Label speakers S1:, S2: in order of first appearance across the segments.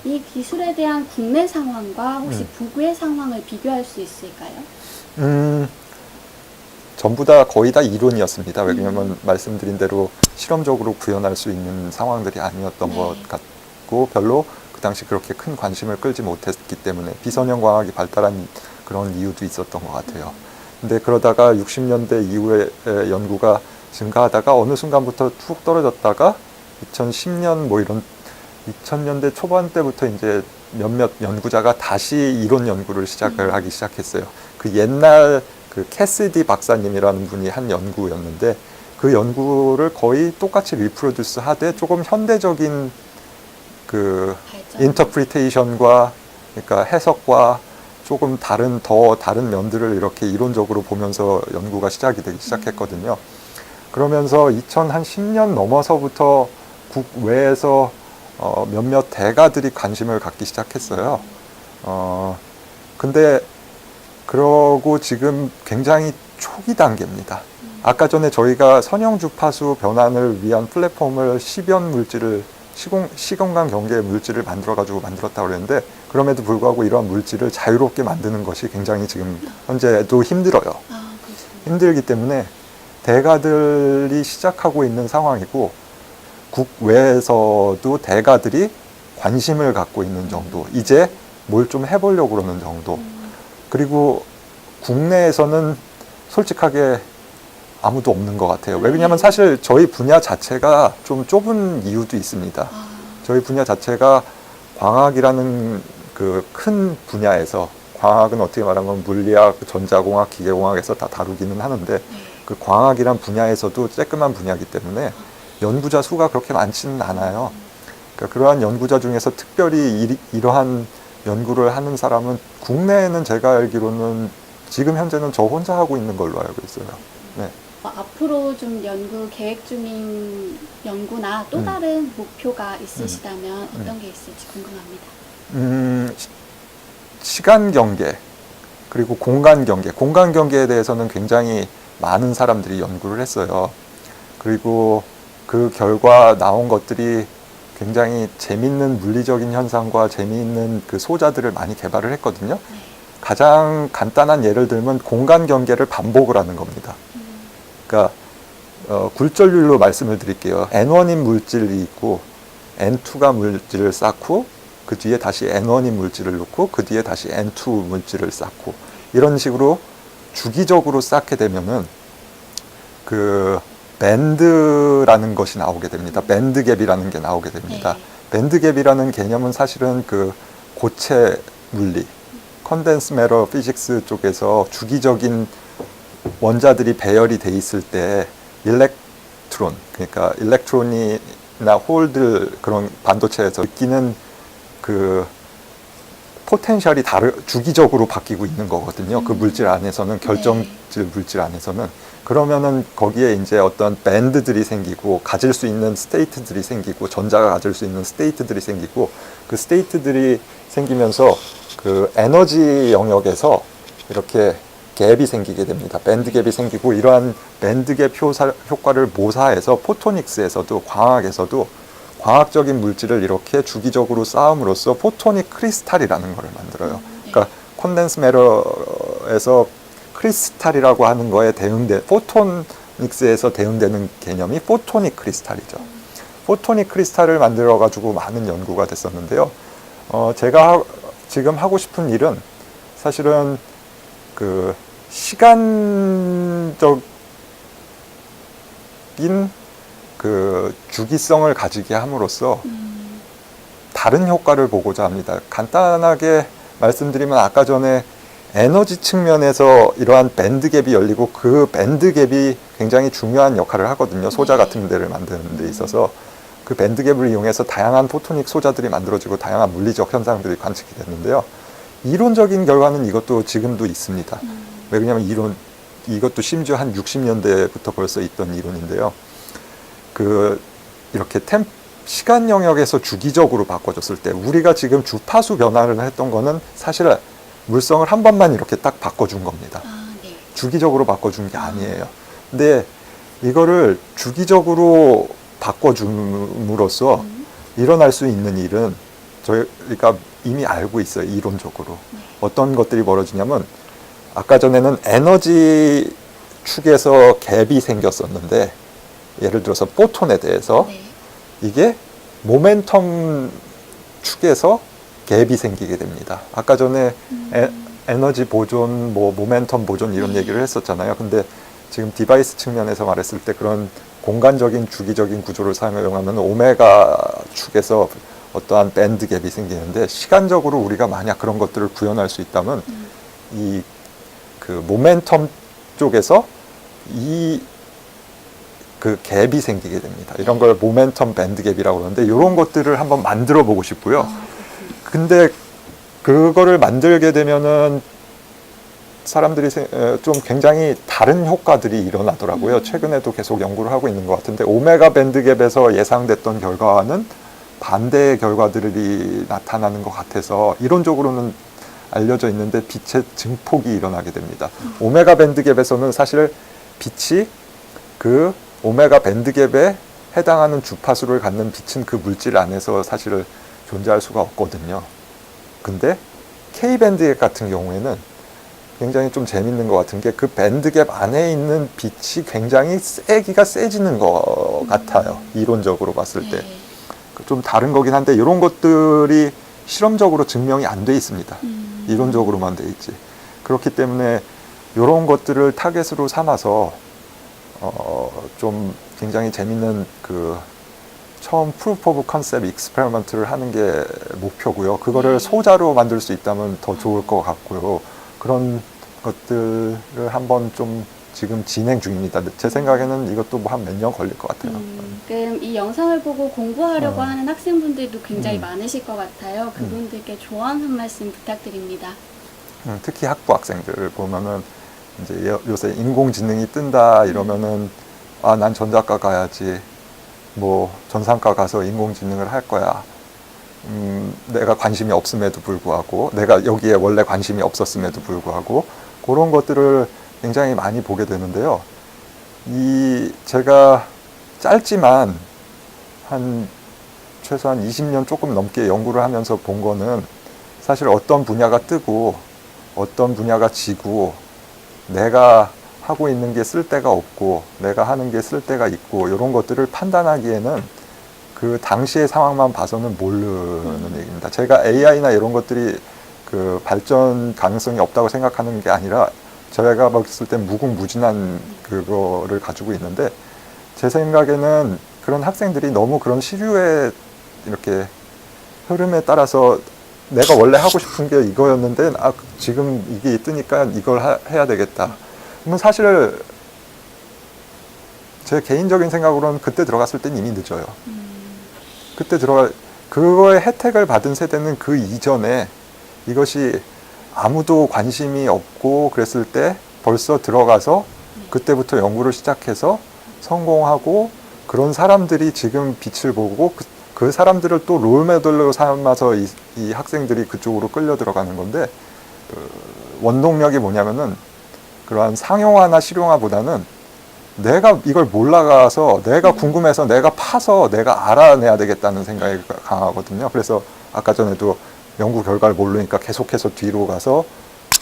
S1: 이 기술에 대한 국내 상황과 혹시 북의 상황을 비교할 수 있을까요?
S2: 전부 다 거의 다 이론이었습니다. 왜냐하면 말씀드린 대로 실험적으로 구현할 수 있는 상황들이 아니었던 것 같고 별로 그 당시 그렇게 큰 관심을 끌지 못했기 때문에 비선형 광학이 발달한 그런 이유도 있었던 것 같아요. 근데 그러다가 60년대 이후에 연구가 증가하다가 어느 순간부터 툭 떨어졌다가 2010년 뭐 이런 2000년대 초반 때부터 이제 몇몇 연구자가 다시 이론 연구를 시작을 하기 시작했어요. 그 옛날 그 캐시디 박사님이라는 분이 한 연구였는데 그 연구를 거의 똑같이 리프로듀스 하되 조금 현대적인 그 인터프리테이션과 그러니까 해석과 조금 더 다른 면들을 이렇게 이론적으로 보면서 연구가 시작이 되기 시작했거든요. 그러면서 2010년 넘어서부터 국외에서 몇몇 대가들이 관심을 갖기 시작했어요. 근데 그러고 지금 굉장히 초기 단계입니다. 아까 전에 저희가 선형 주파수 변환을 위한 플랫폼을 시변 물질을 시공간 경계의 물질을 만들었다고 그랬는데 그럼에도 불구하고 이러한 물질을 자유롭게 만드는 것이 굉장히 지금 현재도 힘들어요. 힘들기 때문에 대가들이 시작하고 있는 상황이고 국외에서도 대가들이 관심을 갖고 있는 정도, 이제 뭘 좀 해보려고 그러는 정도. 그리고 국내에서는 솔직하게 아무도 없는 것 같아요. 왜냐하면 사실 저희 분야 자체가 좀 좁은 이유도 있습니다. 저희 분야 자체가 광학이라는 그 큰 분야에서, 광학은 어떻게 말하면 물리학, 전자공학, 기계공학에서 다 다루기는 하는데 그 광학이란 분야에서도 쬐끄만 분야이기 때문에 연구자 수가 그렇게 많지는 않아요. 그러니까 그러한 연구자 중에서 특별히 이러한 연구를 하는 사람은 국내에는 제가 알기로는 지금 현재는 저 혼자 하고 있는 걸로 알고 있어요. 네.
S1: 앞으로 좀 연구 계획 중인 연구나 또 다른 목표가 있으시다면 어떤 게 있을지 궁금합니다.
S2: 시간 경계 그리고 공간 경계. 공간 경계에 대해서는 굉장히 많은 사람들이 연구를 했어요. 그리고 그 결과 나온 것들이 굉장히 재밌는 물리적인 현상과 재미있는 그 소자들을 많이 개발을 했거든요. 가장 간단한 예를 들면 공간 경계를 반복을 하는 겁니다. 그러니까 굴절률로 말씀을 드릴게요. N1인 물질이 있고 N2가 물질을 쌓고 그 뒤에 다시 N1인 물질을 놓고 그 뒤에 다시 N2 물질을 쌓고 이런 식으로 주기적으로 쌓게 되면은 그 밴드라는 것이 나오게 됩니다. 밴드갭이라는 게 나오게 됩니다. 밴드갭이라는 개념은 사실은 그 고체 물리, 컨덴스 매터 피직스 쪽에서 주기적인 원자들이 배열이 돼 있을 때 일렉트론, 그러니까 일렉트론이나 홀들 그런 반도체에서 느끼는 그 포텐셜이 주기적으로 바뀌고 있는 거거든요. 그 물질 안에서는, 결정질 물질 안에서는. 그러면은 거기에 이제 어떤 밴드들이 생기고 가질 수 있는 스테이트들이 생기고 전자가 가질 수 있는 스테이트들이 생기고 그 스테이트들이 생기면서 그 에너지 영역에서 이렇게 갭이 생기게 됩니다. 밴드 갭이 생기고 이러한 밴드 갭 효과를 모사해서 포토닉스에서도 광학에서도 광학적인 물질을 이렇게 주기적으로 쌓음으로써 포토닉 크리스탈이라는 것을 만들어요. 그러니까 콘덴스 매터에서 크리스탈이라고 하는 거에 포토닉스에서 대응되는 개념이 포토닉 크리스탈이죠. 포토닉 크리스탈을 만들어 가지고 많은 연구가 됐었는데요. 제가 지금 하고 싶은 일은 사실은 그 시간적인 그 주기성을 가지게 함으로써 다른 효과를 보고자 합니다. 간단하게 말씀드리면 아까 전에 에너지 측면에서 이러한 밴드갭이 열리고 그 밴드갭이 굉장히 중요한 역할을 하거든요. 소자 같은 데를 만드는 데 있어서 그 밴드갭을 이용해서 다양한 포토닉 소자들이 만들어지고 다양한 물리적 현상들이 관측이 됐는데요. 이론적인 결과는 이것도 지금도 있습니다. 왜냐하면 이것도 심지어 한 60년대부터 벌써 있던 이론인데요. 이렇게 시간 영역에서 주기적으로 바꿔줬을 때 우리가 지금 주파수 변화를 했던 거는 사실 물성을 한 번만 이렇게 딱 바꿔준 겁니다. 주기적으로 바꿔준 게 아니에요. 근데 이거를 주기적으로 바꿔줌으로써 일어날 수 있는 일은 저희가 이미 알고 있어요, 이론적으로. 어떤 것들이 벌어지냐면, 아까 전에는 에너지 축에서 갭이 생겼었는데, 예를 들어서 포톤에 대해서
S1: 네.
S2: 이게 모멘텀 축에서 갭이 생기게 됩니다. 아까 전에 에너지 보존, 뭐 모멘텀 보존 이런 얘기를 했었잖아요. 근데 지금 디바이스 측면에서 말했을 때 그런 공간적인 주기적인 구조를 사용하면 오메가 축에서 어떠한 밴드 갭이 생기는데, 시간적으로 우리가 만약 그런 것들을 구현할 수 있다면 이 그 모멘텀 쪽에서 이 그 갭이 생기게 됩니다. 이런 걸 모멘텀 밴드 갭이라고 그러는데, 이런 것들을 한번 만들어 보고 싶고요. 근데 그거를 만들게 되면은 사람들이 좀 굉장히 다른 효과들이 일어나더라고요. 최근에도 계속 연구를 하고 있는 것 같은데, 오메가 밴드 갭에서 예상됐던 결과와는 반대의 결과들이 나타나는 것 같아서 이론적으로는 알려져 있는데, 빛의 증폭이 일어나게 됩니다. 오메가 밴드 갭에서는 사실 빛이 그 오메가 밴드 갭에 해당하는 주파수를 갖는 빛은 그 물질 안에서 사실 존재할 수가 없거든요. 근데 K밴드 갭 같은 경우에는 굉장히 좀 재밌는 것 같은 게, 그 밴드 갭 안에 있는 빛이 굉장히 세기가 세지는 것 같아요. 이론적으로 봤을 때. 좀 다른 거긴 한데, 이런 것들이 실험적으로 증명이 안 돼 있습니다. 이론적으로만 돼 있지. 그렇기 때문에 이런 것들을 타겟으로 삼아서 좀 굉장히 재밌는 처음 프루프 오브 컨셉 익스페리먼트를 하는 게 목표고요. 그거를 소자로 만들 수 있다면 더 좋을 것 같고요. 그런 것들을 한번 좀 지금 진행 중입니다. 제 생각에는 이것도 뭐 한 몇 년 걸릴 것 같아요.
S1: 그럼 이 영상을 보고 공부하려고 하는 학생분들도 굉장히 많으실 것 같아요. 그분들께 조언 한 말씀 부탁드립니다.
S2: 특히 학부 학생들 보면은 이제 요새 인공지능이 뜬다 이러면은, 아, 난 전자과 가야지, 뭐 전산과 가서 인공지능을 할 거야. 내가 관심이 없음에도 불구하고, 내가 여기에 원래 관심이 없었음에도 불구하고, 그런 것들을 굉장히 많이 보게 되는데요. 제가 짧지만 한 최소한 20년 조금 넘게 연구를 하면서 본 거는, 사실 어떤 분야가 뜨고 어떤 분야가 지고, 내가 하고 있는 게 쓸데가 없고 내가 하는 게 쓸데가 있고, 이런 것들을 판단하기에는 그 당시의 상황만 봐서는 모르는 얘기입니다. 제가 AI나 이런 것들이 그 발전 가능성이 없다고 생각하는 게 아니라, 저희가 봤을 때 무궁무진한 그거를 가지고 있는데, 제 생각에는 그런 학생들이 너무 그런 시류의 이렇게 흐름에 따라서 내가 원래 하고 싶은 게 이거였는데, 아, 지금 이게 뜨니까 이걸 해야 되겠다. 그러면 사실 제 개인적인 생각으로는 그때 들어갔을 땐 이미 늦어요. 그거의 혜택을 받은 세대는 그 이전에 이것이 아무도 관심이 없고 그랬을 때 벌써 들어가서 그때부터 연구를 시작해서 성공하고, 그런 사람들이 지금 빛을 보고 그 사람들을 또 롤모델로 삼아서 이 학생들이 그쪽으로 끌려 들어가는 건데, 원동력이 뭐냐면은 그러한 상용화나 실용화보다는 내가 이걸 몰라가서, 내가 궁금해서 내가 파서 내가 알아내야 되겠다는 생각이 강하거든요. 그래서 아까 전에도 연구 결과를 모르니까 계속해서 뒤로 가서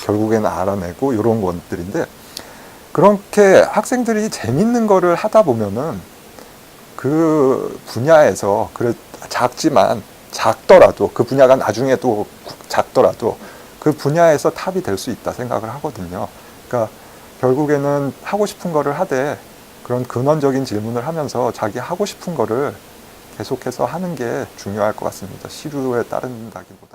S2: 결국에는 알아내고, 이런 것들인데, 그렇게 학생들이 재밌는 거를 하다 보면은 그 분야에서, 그래 작지만 작더라도, 그 분야가 나중에 또 작더라도 그 분야에서 탑이 될 수 있다 생각을 하거든요. 그러니까 결국에는 하고 싶은 거를 하되, 그런 근원적인 질문을 하면서 자기 하고 싶은 거를 계속해서 하는 게 중요할 것 같습니다. 시류에 따른다기보다.